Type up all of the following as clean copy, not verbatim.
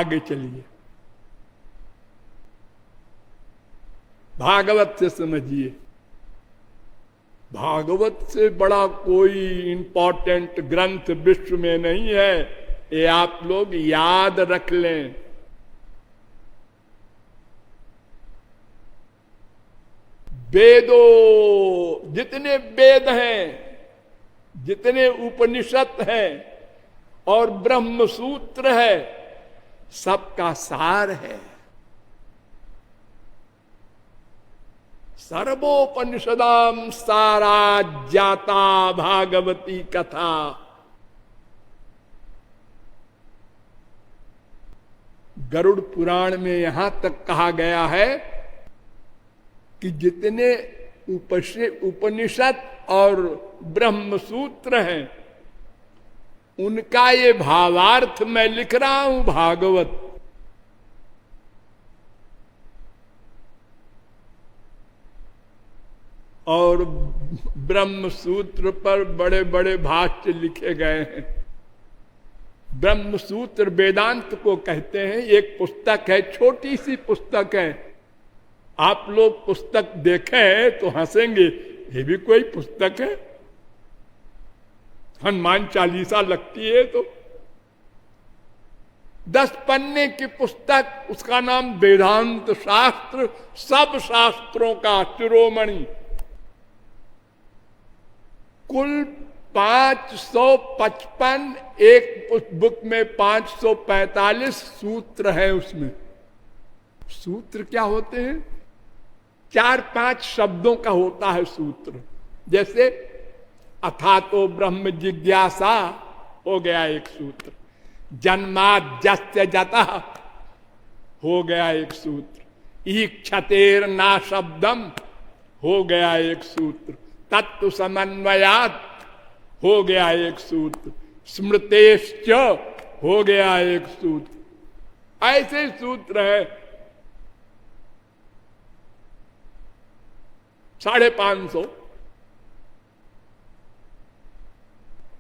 आगे चलिए, भागवत से समझिए। भागवत से बड़ा कोई इंपॉर्टेंट ग्रंथ विश्व में नहीं है, ये आप लोग याद रख लें। वेदों, जितने वेद हैं, जितने उपनिषद हैं और ब्रह्म सूत्र है, सबका सार है। सर्वोपनिषदाम सारा जाता भागवती कथा। गरुड़ पुराण में यहां तक कहा गया है कि जितने उपनिषद और ब्रह्म सूत्र हैं, उनका ये भावार्थ मैं लिख रहा हूं भागवत। और ब्रह्म सूत्र पर बड़े बड़े भाष्य लिखे गए हैं। ब्रह्म सूत्र वेदांत को कहते हैं। एक पुस्तक है, छोटी सी पुस्तक है। आप लोग पुस्तक देखें तो हंसेंगे, ये भी कोई पुस्तक है? हनुमान चालीसा लगती है तो 10 पन्ने की पुस्तक, उसका नाम वेदांत शास्त्र, सब शास्त्रों का शिरोमणि। कुल 555, एक बुक में 545 सूत्र है। उसमें सूत्र क्या होते हैं? 4-5 शब्दों का होता है सूत्र। जैसे अथा तो ब्रह्म जिज्ञासा हो गया एक सूत्र, जन्माद्यस्य जतः हो गया एक सूत्र, ईक्षतेर ना शब्दम हो गया एक सूत्र, तत्व समन्वयात हो गया एक सूत्र, स्मृतेश्च हो गया एक सूत्र। ऐसे सूत्र है 550।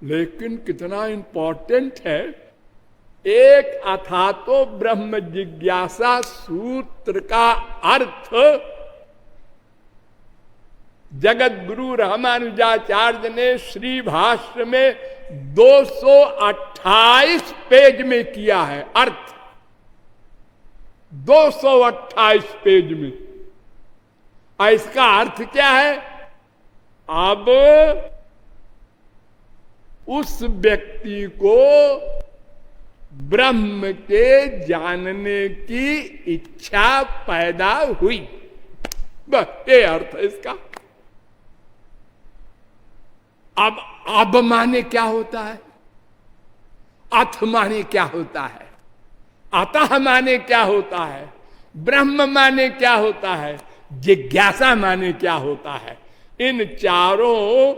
लेकिन कितना इंपॉर्टेंट है, एक अथा तो ब्रह्म जिज्ञासा सूत्र का अर्थ जगत गुरु रामानुजाचार्य ने श्री भाष्य में 228 पेज में किया है। अर्थ 228 पेज में। इसका अर्थ क्या है? अब उस व्यक्ति को ब्रह्म के जानने की इच्छा पैदा हुई, बस ये अर्थ है इसका। अब माने क्या होता है? अथ माने क्या होता है? अतः माने क्या होता है? ब्रह्म माने क्या होता है? जिज्ञासा माने क्या होता है? इन चारों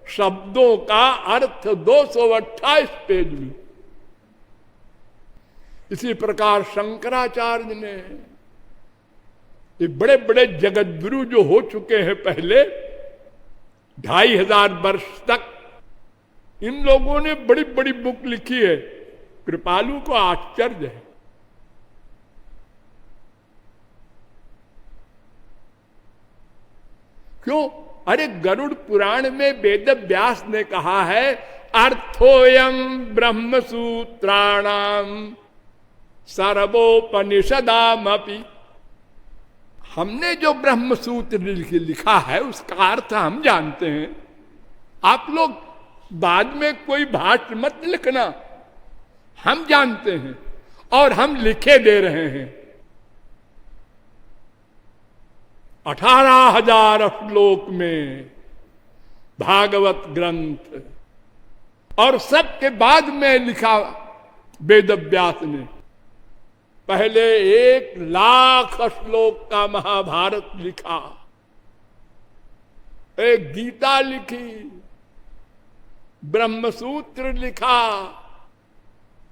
शब्दों का अर्थ 228 पेज में। इसी प्रकार शंकराचार्य ने, ये बड़े बड़े जगत गुरु जो हो चुके हैं पहले 2500 वर्ष तक, इन लोगों ने बड़ी बड़ी बुक लिखी है। कृपालु को आश्चर्य है। क्यों? अरे गरुड़ पुराण में वेद व्यास ने कहा है, अर्थोयम ब्रह्म सूत्राणाम सर्वोपनिषदामपि। हमने जो ब्रह्म सूत्र लिखा है उसका अर्थ हम जानते हैं। आप लोग बाद में कोई भाष्य मत लिखना, हम जानते हैं और हम लिखे दे रहे हैं। 18,000 श्लोक में भागवत ग्रंथ, और सबके बाद में लिखा वेद व्यास ने। पहले 1,00,000 श्लोक का महाभारत लिखा, एक गीता लिखी, ब्रह्मसूत्र लिखा,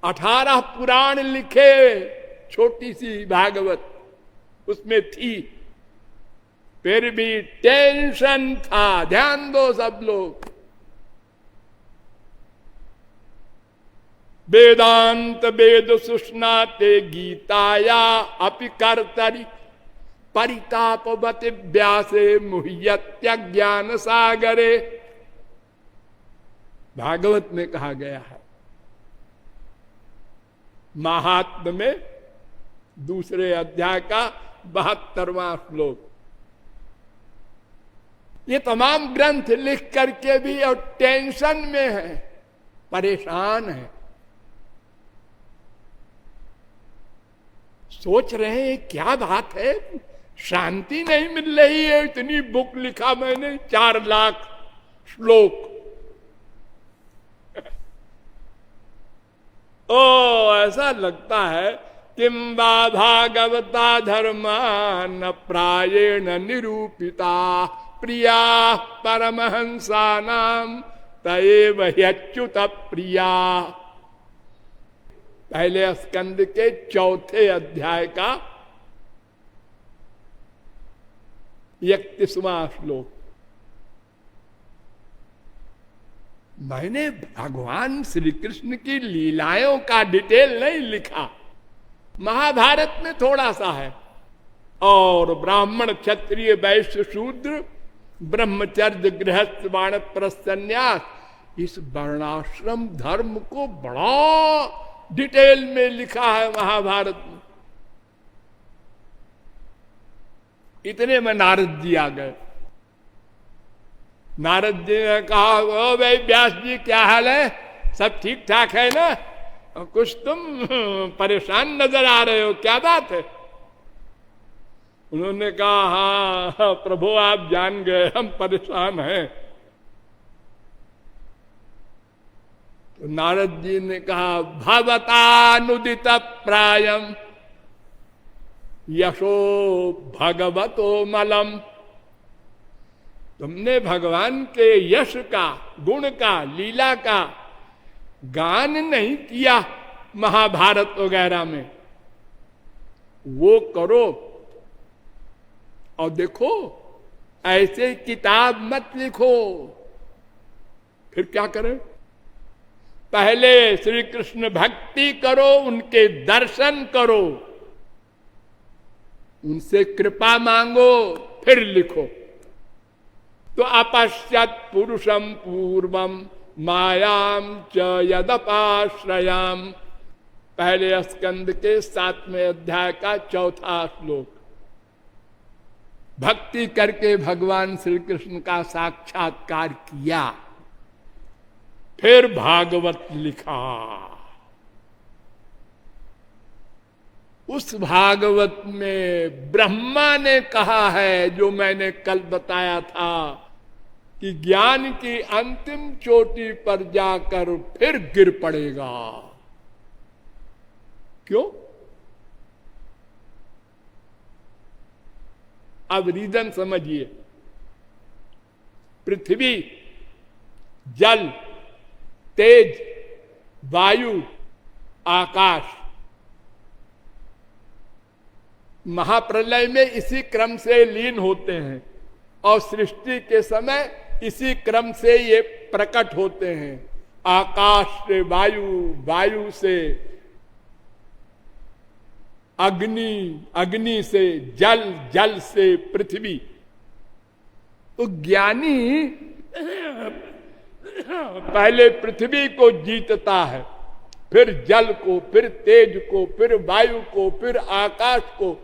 18 पुराण लिखे, छोटी सी भागवत उसमें थी। फिर भी टेंशन था। ध्यान दो सब लोग, वेदांत वेद सुष्णाते गीताया अपि कर्तरि परितापवति व्यासे मुह्यत्य ज्ञान सागरे। भागवत में कहा गया है, महात्म में दूसरे अध्याय का 72वां श्लोक। ये तमाम ग्रंथ लिख करके भी और टेंशन में है, परेशान है, सोच रहे हैं क्या बात है, शांति नहीं मिल रही है। इतनी बुक लिखा मैंने, 4 लाख श्लोक। ओ ऐसा लगता है किम वा भागवता धर्मा न प्रायेण निरूपिता प्रिया परमहंसा नाम तएव ह्यच्युत प्रिया। पहले स्कंद के 4थे अध्याय का 31वां श्लोक। मैंने भगवान श्री कृष्ण की लीलाओं का डिटेल नहीं लिखा, महाभारत में थोड़ा सा है, और ब्राह्मण क्षत्रिय वैश्य शूद्र ब्रह्मचर्य गृहस्थ वानप्रस्थ संन्यास, इस वर्णाश्रम धर्म को बड़ा डिटेल में लिखा है महाभारत में। इतने में नारद जी आ गए। नारद जी ने कहा, ओ भाई व्यास जी क्या हाल है, सब ठीक ठाक है ना? कुछ तुम परेशान नजर आ रहे हो, क्या बात है? उन्होंने कहा, हाँ प्रभु आप जान गए हम परेशान हैं। तो नारद जी ने कहा, भवतानुदित प्रायम यशो भगवतो मलम। तुमने भगवान के यश का, गुण का, लीला का गान नहीं किया महाभारत वगैरह में, वो करो। और देखो ऐसे किताब मत लिखो। फिर क्या करें? पहले श्री कृष्ण भक्ति करो, उनके दर्शन करो, उनसे कृपा मांगो, फिर लिखो। तो अपश्यत पुरुषम पूर्वम मायाम च यदपाश्रयाम, पहले स्कंद के 7वें अध्याय का 4था श्लोक। भक्ति करके भगवान श्री कृष्ण का साक्षात्कार किया, फिर भागवत लिखा। उस भागवत में ब्रह्मा ने कहा है, जो मैंने कल बताया था, कि ज्ञान की अंतिम चोटी पर जाकर फिर गिर पड़ेगा। क्यों? अब रीजन समझिए। पृथ्वी, जल, तेज, वायु, आकाश, महाप्रलय में इसी क्रम से लीन होते हैं और सृष्टि के समय इसी क्रम से ये प्रकट होते हैं। आकाश से वायु, वायु से अग्नि, अग्नि से जल, जल से पृथ्वी। तो ज्ञानी पहले पृथ्वी को जीतता है, फिर जल को, फिर तेज को, फिर वायु को, फिर आकाश को।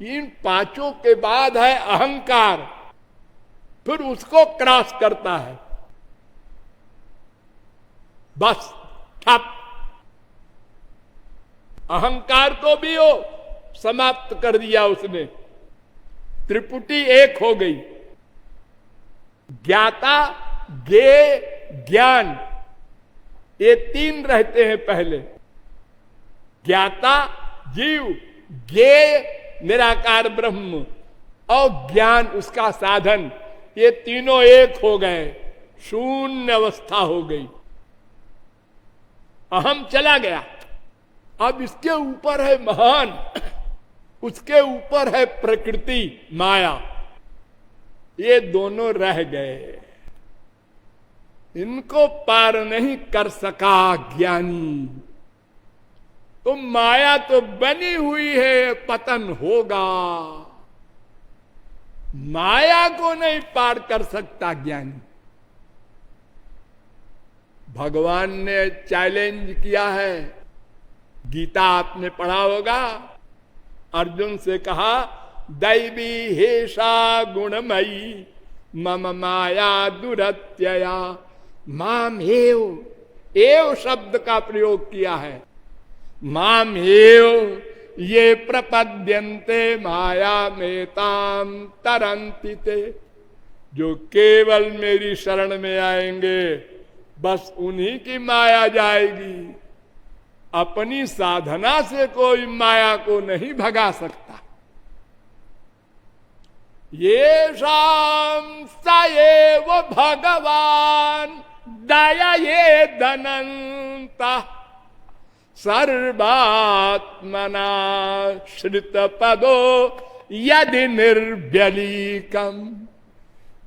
इन पांचों के बाद है अहंकार, फिर उसको क्रॉस करता है। बस ठप, अहंकार को भी हो समाप्त कर दिया उसने। त्रिपुटी एक हो गई। ज्ञाता, ज्ञेय, ज्ञान, ये 3 रहते हैं पहले। ज्ञाता जीव, ज्ञेय निराकार ब्रह्म, और ज्ञान उसका साधन, ये तीनों एक हो गए, शून्य अवस्था हो गई। अहम चला गया। अब इसके ऊपर है महान, उसके ऊपर है प्रकृति, माया। ये दोनों रह गए, इनको पार नहीं कर सका ज्ञानी। तो माया तो बनी हुई है, पतन होगा। माया को नहीं पार कर सकता ज्ञानी। भगवान ने चैलेंज किया है, गीता आपने पढ़ा होगा, अर्जुन से कहा दैवी हेषा गुणमयी मम माया दुरत्यया माम एव शब्द का प्रयोग किया है। माम एव ये प्रपद्यन्ते माया मेताम तरंति ते, जो केवल मेरी शरण में आएंगे बस उन्हीं की माया जाएगी। अपनी साधना से कोई माया को नहीं भगा सकता। ये शाम सएव भगवान दया ये धनंता सर्वात्मना श्रित पदो यदि निर्व्यलीकम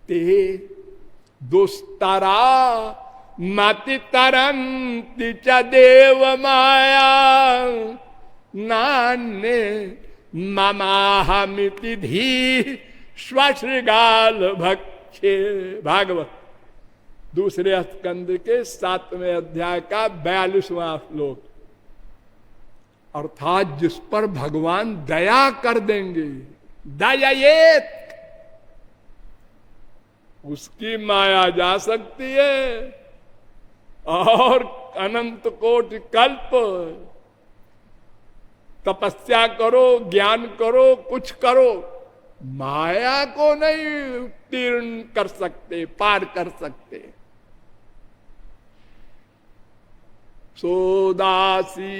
ते दुस्तरा मति तरंति च देव माया नान्ये ममाहमिति धी स्वश्रृगाल भक्षे। भागवत दूसरे स्कंद के 7वें अध्याय का 42वां श्लोक। अर्थात जिस पर भगवान दया कर देंगे, दयायेत, उसकी माया जा सकती है। और अनंत कोटि कल्प तपस्या करो, ज्ञान करो, कुछ करो, माया को नहीं उत्तीर्ण कर सकते, पार कर सकते। सोदासी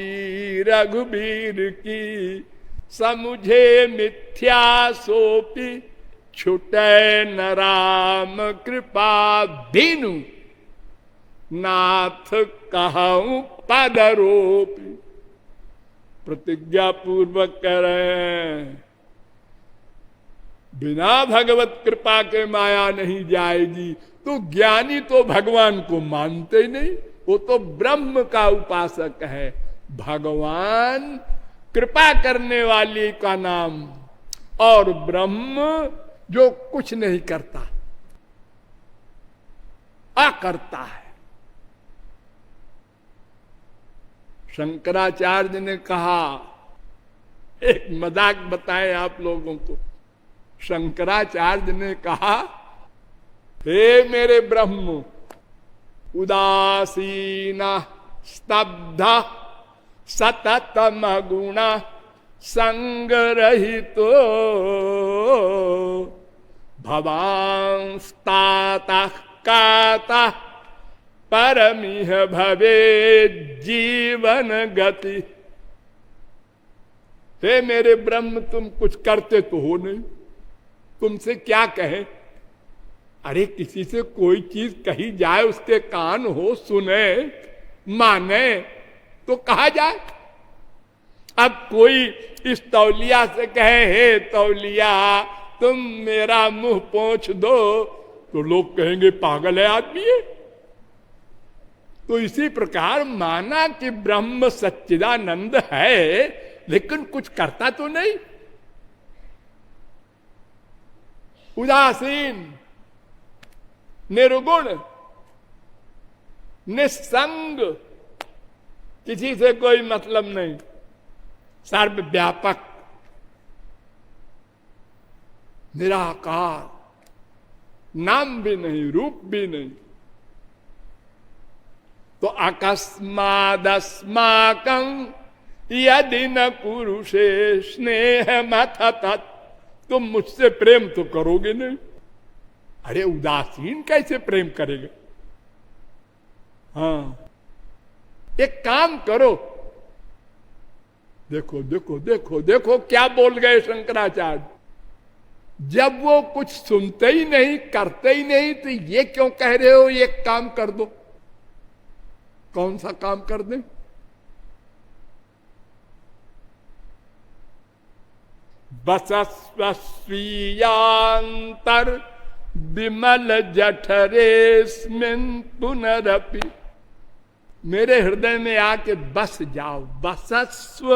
रघुबीर की समुझे मिथ्या सोपी छुटे न राम कृपा बिनु नाथ कहूं पदरोपी। प्रतिज्ञा पूर्वक कह रहे हैं, बिना भगवत कृपा के माया नहीं जाएगी। तो ज्ञानी तो भगवान को मानते ही नहीं, वो तो ब्रह्म का उपासक है। भगवान कृपा करने वाली का नाम, और ब्रह्म जो कुछ नहीं करता, अकर्ता है। शंकराचार्य ने कहा, एक मजाक बताएं आप लोगों को। शंकराचार्य ने कहा, हे मेरे ब्रह्म, उदासीन स्तब्ध सततम गुण संगरहितो भवांस्ताता काता परमिह भवे जीवन गति। हे मेरे ब्रह्म, तुम कुछ करते तो हो नहीं, तुमसे क्या कहे। अरे किसी से कोई चीज कही जाए, उसके कान हो, सुने, माने तो कहा जाए। अब कोई इस तौलिया से कहे, हे तौलिया तुम मेरा मुंह पोंछ दो, तो लोग कहेंगे पागल है आदमी है। तो इसी प्रकार माना कि ब्रह्म सच्चिदानंद है, लेकिन कुछ करता तो नहीं। उदासीन, निर्गुण, निस्संग, किसी से कोई मतलब नहीं, सर्वव्यापक, निराकार, नाम भी नहीं, रूप भी नहीं। तो अकस्मादस्माकं यदि न कुरुषे स्नेह मथ तत्, तुम मुझसे प्रेम तो करोगे नहीं। अरे उदासीन कैसे प्रेम करेगा। हाँ, एक काम करो, देखो देखो देखो देखो क्या बोल गए शंकराचार्य। जब वो कुछ सुनते ही नहीं, करते ही नहीं, तो ये क्यों कह रहे हो एक काम कर दो। कौन सा काम कर दें। बसस्वीयांतर विमल जठरेस्मिन् पुनरपि मेरे हृदय में आके बस जाओ, बसस्व।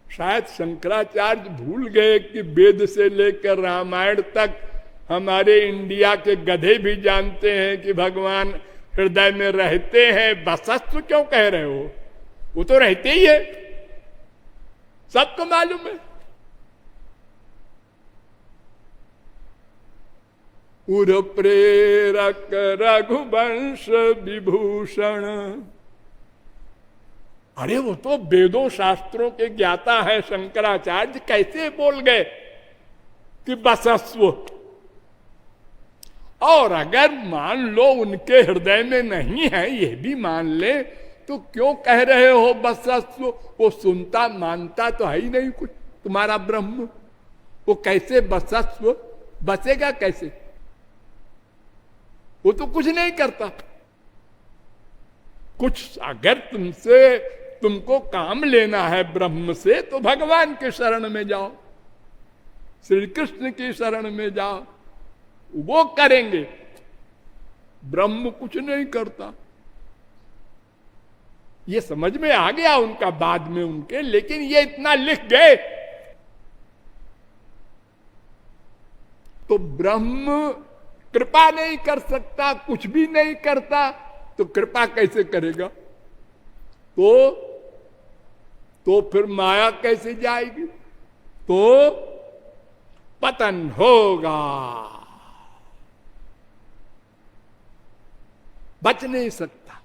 शायद शंकराचार्य भूल गए कि वेद से लेकर रामायण तक हमारे इंडिया के गधे भी जानते हैं कि भगवान हृदय में रहते हैं। बसस्व क्यों कह रहे हो? वो तो रहते ही है, सबको मालूम है। उर प्रेरक रघुवंश विभूषण। अरे वो तो वेदों शास्त्रों के ज्ञाता है शंकराचार्य, कैसे बोल गए कि बसस्व? और अगर मान लो उनके हृदय में नहीं है, ये भी मान ले, तो क्यों कह रहे हो बसस्व? वो सुनता मानता तो है ही नहीं कुछ तुम्हारा ब्रह्म, वो कैसे बसस्व बसेगा कैसे? वो तो कुछ नहीं करता। कुछ अगर तुमको काम लेना है ब्रह्म से, तो भगवान के शरण में जाओ, श्री कृष्ण की शरण में जाओ, वो करेंगे। ब्रह्म कुछ नहीं करता। ये समझ में आ गया उनका बाद में उनके, लेकिन ये इतना लिख गए तो ब्रह्म कृपा नहीं कर सकता, कुछ भी नहीं करता, तो कृपा कैसे करेगा? तो फिर माया कैसे जाएगी? तो पतन होगा, बच नहीं सकता।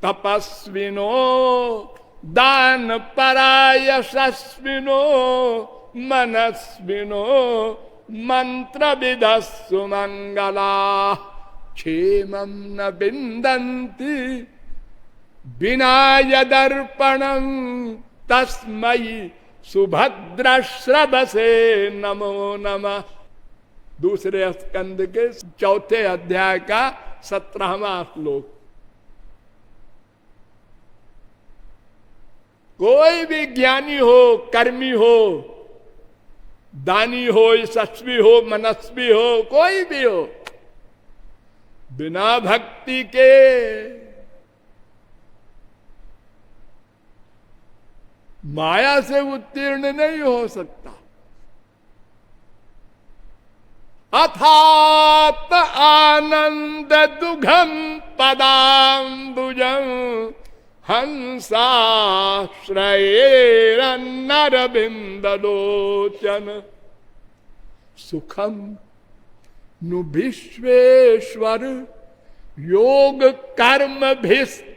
तपस्विनो दान परायशस्विनो मनस्विनो मंत्र विदस्सु मंगला क्षेमं न बिंदन्ति विनाय दर्पणं तस्मै सुभद्रश्रवसे नमो नमः। दूसरे स्कंद के 4 अध्याय का 17वां श्लोक। कोई भी ज्ञानी हो, कर्मी हो, दानी हो, यशस्वी हो, मनस्वी हो, कोई भी हो, बिना भक्ति के माया से उत्तीर्ण नहीं हो सकता। अथात आनंद दुघम पदाम्बुजं हंसाश्रयेरन्नरबिंदलोचन सुखम नु विश्वेश्वर योग कर्म भिस्वन्मायामी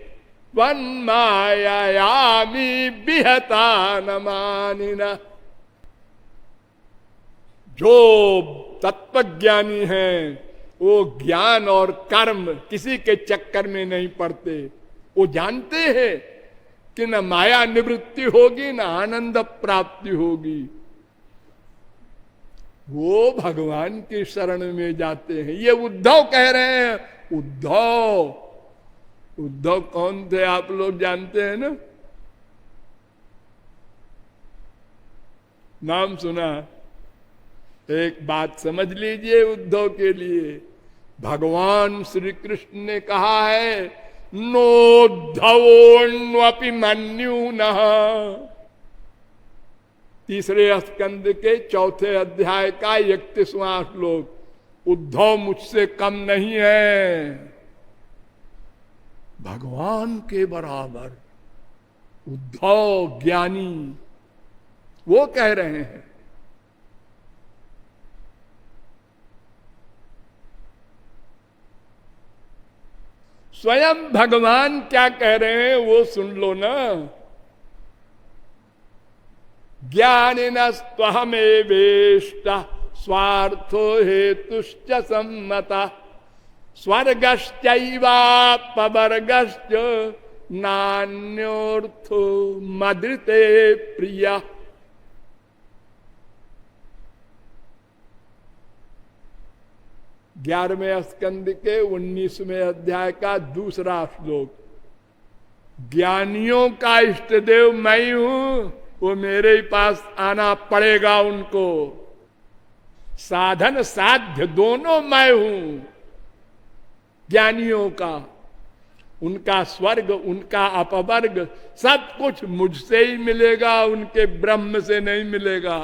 विहता न मानिना। जो तत्वज्ञानी हैं वो ज्ञान और कर्म किसी के चक्कर में नहीं पड़ते। वो जानते हैं कि न माया निवृत्ति होगी न आनंद प्राप्ति होगी। वो भगवान की शरण में जाते हैं। ये उद्धव कह रहे हैं। उद्धव कौन थे आप लोग जानते हैं ना? नाम सुना? एक बात समझ लीजिए उद्धव के लिए। भगवान श्री कृष्ण ने कहा है नोद्धवोन्वपि मन्यूनः। तीसरे स्कंद के 4 अध्याय का 31वां श्लोक। उद्धव मुझसे कम नहीं है, भगवान के बराबर। उद्धव ज्ञानी वो कह रहे हैं। स्वयं भगवान क्या कह रहे हैं वो सुन लो ना। ज्ञानिनस्त्वहमेवेष्ट स्वार्थो हेतुश्च सम्मता स्वर्गश्चैवापवर्गश्च नान्योर्थो मदृते प्रिया। ग्यारहवें स्कंद के 19वें अध्याय का 2रा श्लोक। ज्ञानियों का इष्ट देव मैं हूं, वो मेरे ही पास आना पड़ेगा उनको। साधन साध्य दोनों मैं हूं ज्ञानियों का। उनका स्वर्ग, उनका अपवर्ग, सब कुछ मुझसे ही मिलेगा, उनके ब्रह्म से नहीं मिलेगा।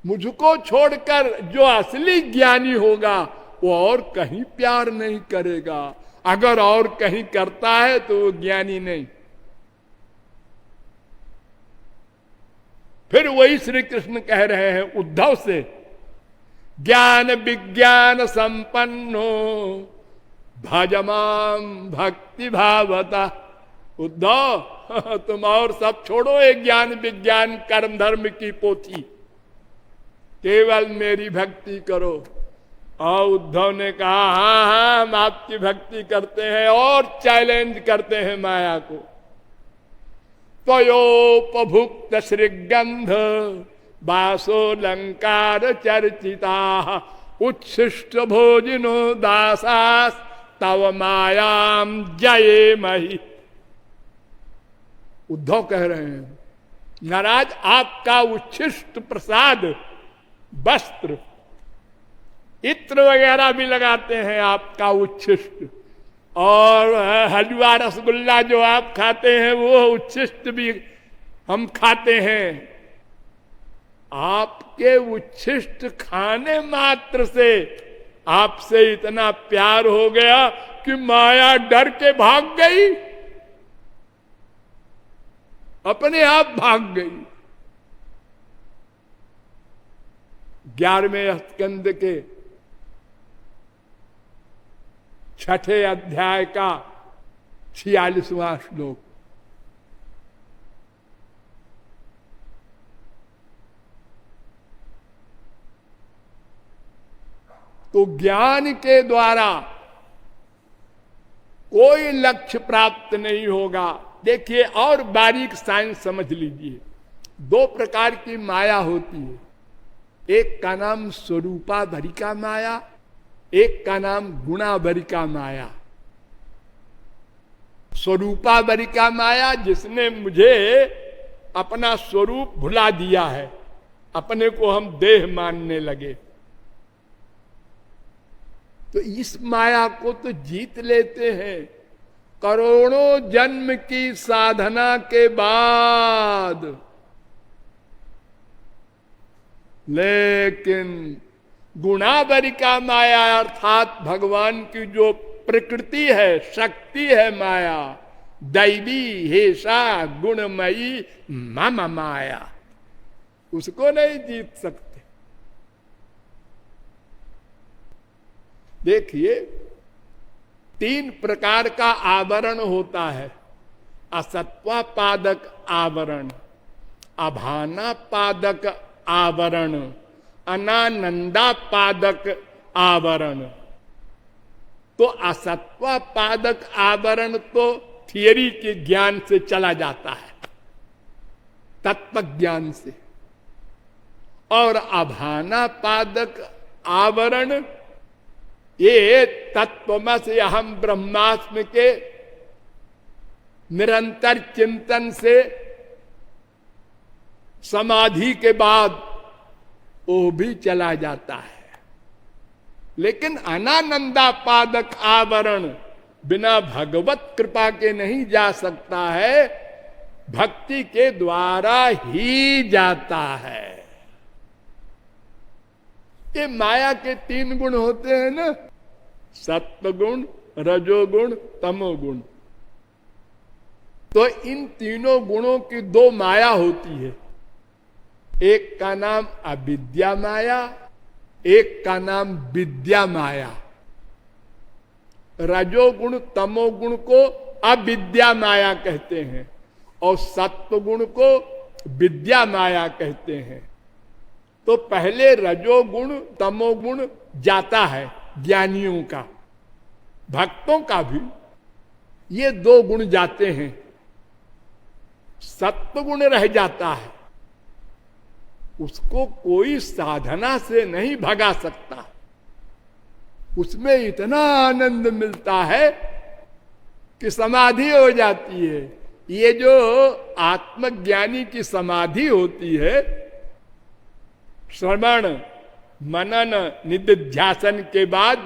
मुझको छोड़कर जो असली ज्ञानी होगा वो और कहीं प्यार नहीं करेगा। अगर और कहीं करता है तो वो ज्ञानी नहीं। फिर वही श्री कृष्ण कह रहे हैं उद्धव से, ज्ञान विज्ञान संपन्नो भजमाम भक्ति भावता। उद्धव तुम और सब छोड़ो, एक ज्ञान विज्ञान कर्म धर्म की पोथी, केवल मेरी भक्ति करो। और उद्धव ने कहा हाँ हाँ हम आपकी भक्ति करते हैं, और चैलेंज करते हैं माया को। त्वयोपभुक्त श्रीगंध वासोलंकार चर्चिता उच्छिष्ट भोजिनो दासास तव मायाम जये मही। उद्धव कह रहे हैं महाराज आपका उच्छिष्ट प्रसाद, वस्त्र, इत्र वगैरह भी लगाते हैं आपका उच्छिष्ट, और हलवा रसगुल्ला जो आप खाते हैं वो उच्छिष्ट भी हम खाते हैं। आपके उच्छिष्ट खाने मात्र से आपसे इतना प्यार हो गया कि माया डर के भाग गई, अपने आप भाग गई। 11वें स्कंद के 6ठे अध्याय का 46वां श्लोक। तो ज्ञान के द्वारा कोई लक्ष्य प्राप्त नहीं होगा। देखिए और बारीक साइंस समझ लीजिए। 2 प्रकार की माया होती है, एक का नाम स्वरूपाभरिका माया, एक का नाम गुणाभरिका माया। स्वरूपाभरिका माया जिसने मुझे अपना स्वरूप भुला दिया है, अपने को हम देह मानने लगे, तो इस माया को तो जीत लेते हैं करोड़ों जन्म की साधना के बाद। लेकिन गुणावरिका माया अर्थात भगवान की जो प्रकृति है, शक्ति है माया, दैवी हेषा गुणमयी मम माया, उसको नहीं जीत सकते। देखिए 3 प्रकार का आवरण होता है। असत्वापादक आवरण, अभानापादक आवरण, अनानंदापादक आवरण। तो असत्वापादक आवरण तो थियरी के ज्ञान से चला जाता है, तत्व ज्ञान से। और अभानापादक आवरण ये तत्वमसि अहम ब्रह्मास्मि के निरंतर चिंतन से समाधि के बाद वो भी चला जाता है। लेकिन अनानंदापादक आवरण बिना भगवत कृपा के नहीं जा सकता है, भक्ति के द्वारा ही जाता है। ये माया के 3 गुण होते हैं ना, सत्वगुण, रजोगुण, तमोगुण। तो इन तीनों गुणों की 2 माया होती है, एक का नाम अविद्या माया, एक का नाम विद्या माया। रजोगुण तमोगुण को अविद्या माया कहते हैं और सत्वगुण को विद्या माया कहते हैं। तो पहले रजोगुण तमोगुण जाता है ज्ञानियों का, भक्तों का भी ये 2 गुण जाते हैं। सत्वगुण रह जाता है, उसको कोई साधना से नहीं भगा सकता। उसमें इतना आनंद मिलता है कि समाधि हो जाती है, ये जो आत्मज्ञानी की समाधि होती है, श्रवण मनन निधिध्यासन के बाद,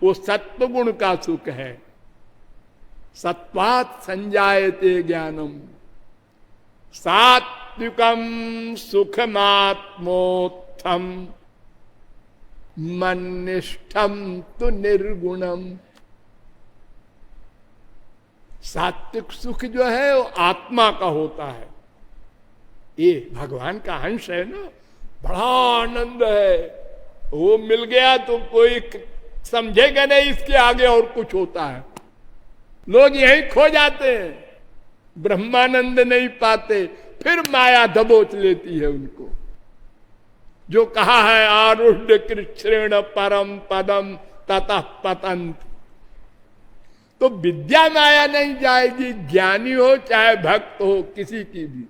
वो सत्वगुण का सुख है। सत्वात् संजायते ज्ञानम, सात्विकम सुखमात्मोत्थम मन्निष्ठम तु निर्गुणम। सात्विक सुख जो है वो आत्मा का होता है, ये भगवान का अंश है ना, बड़ा आनंद है। वो मिल गया तो कोई समझेगा नहीं इसके आगे और कुछ होता है। लोग यहीं खो जाते हैं, ब्रह्मानंद नहीं पाते, फिर माया दबोच लेती है उनको। जो कहा है आरुढ़ कृच्छ्रेण परम पदम ततः पतंत, तो विद्या माया नहीं जाएगी, ज्ञानी हो चाहे भक्त हो, किसी की भी।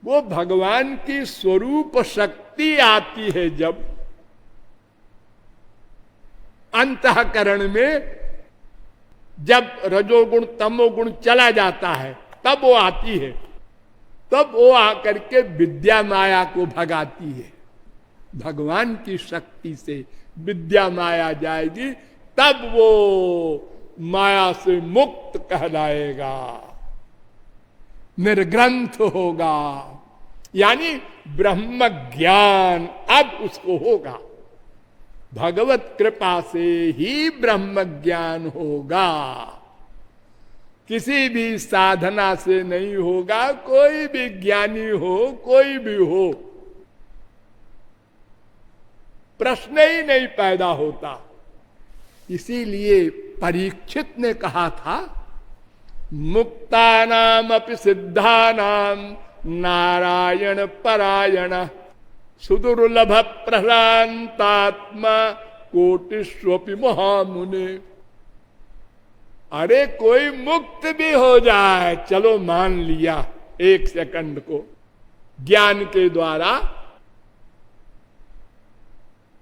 वो भगवान की स्वरूप शक्ति आती है जब अंतःकरण में, जब रजोगुण तमोगुण चला जाता है तब वो आती है, तब वो आकर के विद्या माया को भगाती है। भगवान की शक्ति से विद्या माया जाएगी, तब वो माया से मुक्त कहलाएगा, निर्ग्रंथ होगा, यानी ब्रह्म ज्ञान अब उसको होगा। भगवत कृपा से ही ब्रह्म ज्ञान होगा, किसी भी साधना से नहीं होगा। कोई भी ज्ञानी हो, कोई भी हो, प्रश्न ही नहीं पैदा होता। इसीलिए परीक्षित ने कहा था, मुक्तानाम अपि सिद्धानाम नारायण परायण सुदुर्लभ प्रशांतात्मा कोटिष्वपि महामुने। अरे कोई मुक्त भी हो जाए, चलो मान लिया एक सेकंड को ज्ञान के द्वारा,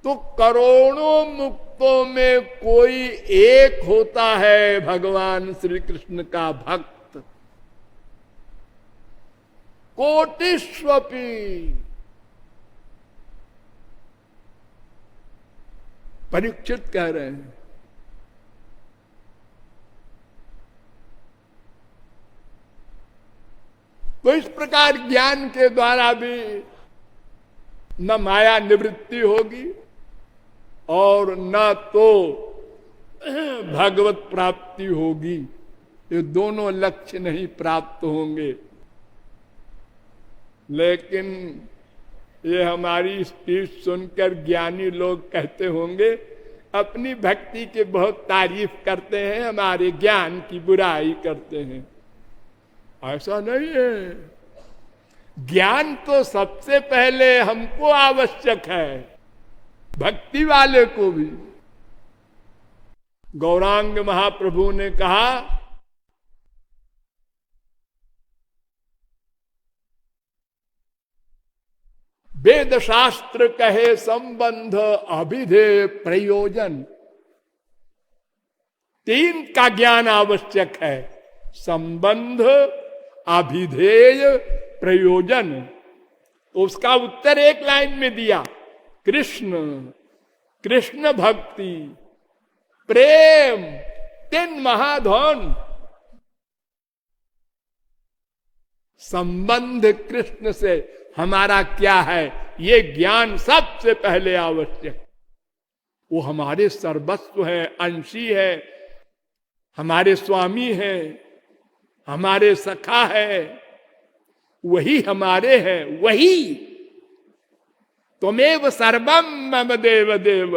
तो करोड़ों मुक्तों में कोई एक होता है भगवान श्री कृष्ण का भक्त। कोटिष्वपि, परीक्षित कह रहे हैं। तो इस प्रकार ज्ञान के द्वारा भी न माया निवृत्ति होगी और न तो भगवत प्राप्ति होगी। ये दोनों लक्ष्य नहीं प्राप्त होंगे। लेकिन ये हमारी स्पीच सुनकर ज्ञानी लोग कहते होंगे, अपनी भक्ति की बहुत तारीफ करते हैं, हमारे ज्ञान की बुराई करते हैं। ऐसा नहीं है। ज्ञान तो सबसे पहले हमको आवश्यक है, भक्ति वाले को भी। गौरांग महाप्रभु ने कहा, वेद शास्त्र कहे संबंध अभिधेय प्रयोजन। तीन का ज्ञान आवश्यक है, संबंध, अभिधेय, प्रयोजन। तो उसका उत्तर एक लाइन में दिया, कृष्ण, कृष्ण भक्ति, प्रेम, तीन महाधन। संबंध कृष्ण से हमारा क्या है, ये ज्ञान सबसे पहले आवश्यक। वो हमारे सर्वस्व है, अंशी है, हमारे स्वामी है, हमारे सखा है, वही हमारे है, वही। त्वमेव सर्वम मम देव देव।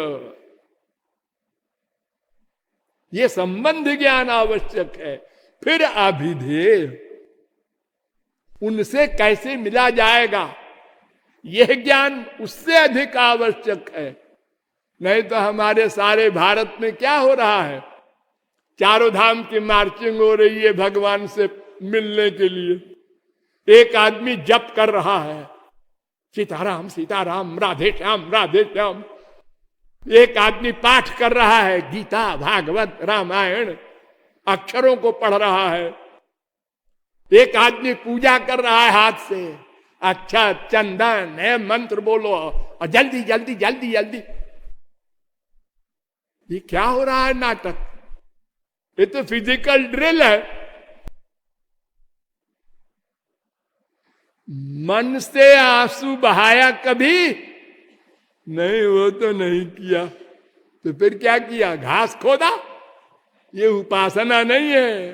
ये संबंध ज्ञान आवश्यक है। फिर अभिधेय, उनसे कैसे मिला जाएगा, यह ज्ञान उससे अधिक आवश्यक है। नहीं तो हमारे सारे भारत में क्या हो रहा है, चारों धाम की मार्चिंग हो रही है भगवान से मिलने के लिए। एक आदमी जप कर रहा है, सीताराम सीताराम, राधे श्याम राधे श्याम। एक आदमी पाठ कर रहा है, गीता भागवत रामायण, अक्षरों को पढ़ रहा है। एक आदमी पूजा कर रहा है हाथ से, अच्छा चंदन है, मंत्र बोलो और जल्दी जल्दी जल्दी जल्दी। ये क्या हो रहा है नाटक? ये तो फिजिकल ड्रिल है। मन से आंसू बहाया कभी नहीं, वो तो नहीं किया। तो फिर क्या किया? घास खोदा? ये उपासना नहीं है।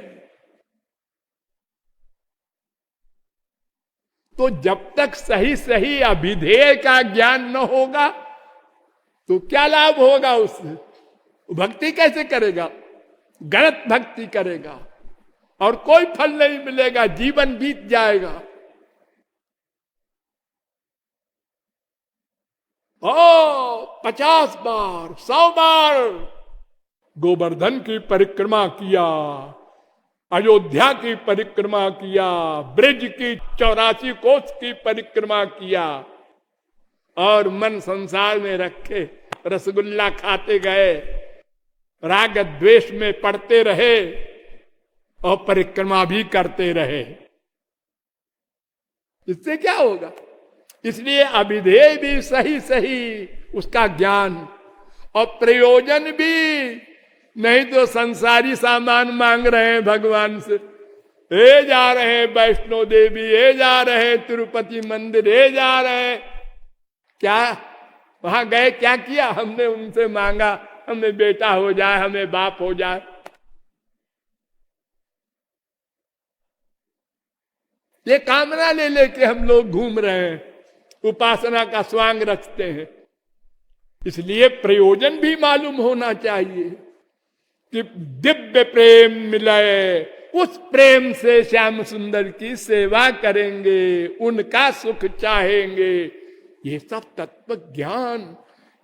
तो जब तक सही सही अभिधेय का ज्ञान न होगा तो क्या लाभ होगा उससे? भक्ति कैसे करेगा? गलत भक्ति करेगा और कोई फल नहीं मिलेगा, जीवन बीत जाएगा। ओ 50 बार 100 बार गोवर्धन की परिक्रमा किया, अयोध्या की परिक्रमा किया, ब्रज की 84 कोस की परिक्रमा किया और मन संसार में रखे रसगुल्ला खाते गए, राग द्वेष में पड़ते रहे और परिक्रमा भी करते रहे। इससे क्या होगा? इसलिए अभिधेय भी सही सही उसका ज्ञान और प्रयोजन भी। नहीं तो संसारी सामान मांग रहे हैं भगवान से, ये जा रहे हैं वैष्णो देवी, ये जा रहे हैं तिरुपति मंदिर, ये जा रहे हैं। क्या वहां गए क्या किया? हमने उनसे मांगा हमें बेटा हो जाए, हमें बाप हो जाए। ये कामना ले लेके हम लोग घूम रहे हैं, उपासना का स्वांग रचते हैं। इसलिए प्रयोजन भी मालूम होना चाहिए कि दिव्य प्रेम मिले, उस प्रेम से श्याम सुंदर की सेवा करेंगे, उनका सुख चाहेंगे। ये सब तत्व ज्ञान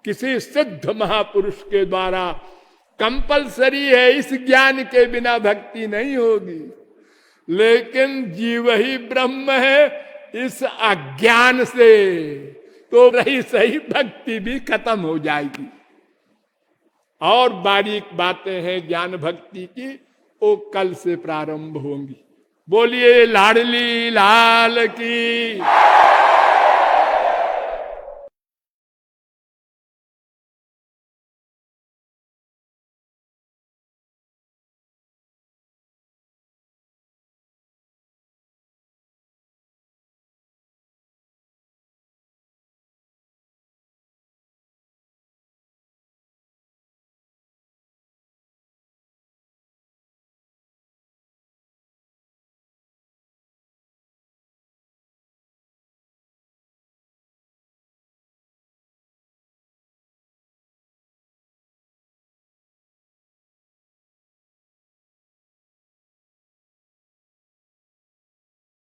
किसी सिद्ध महापुरुष के द्वारा कंपलसरी है। इस ज्ञान के बिना भक्ति नहीं होगी। लेकिन जीव ही ब्रह्म है, इस अज्ञान से तो रही सही भक्ति भी खत्म हो जाएगी। और बारीक बातें हैं ज्ञान भक्ति की, वो कल से प्रारंभ होंगी। बोलिए लाडली लाल की।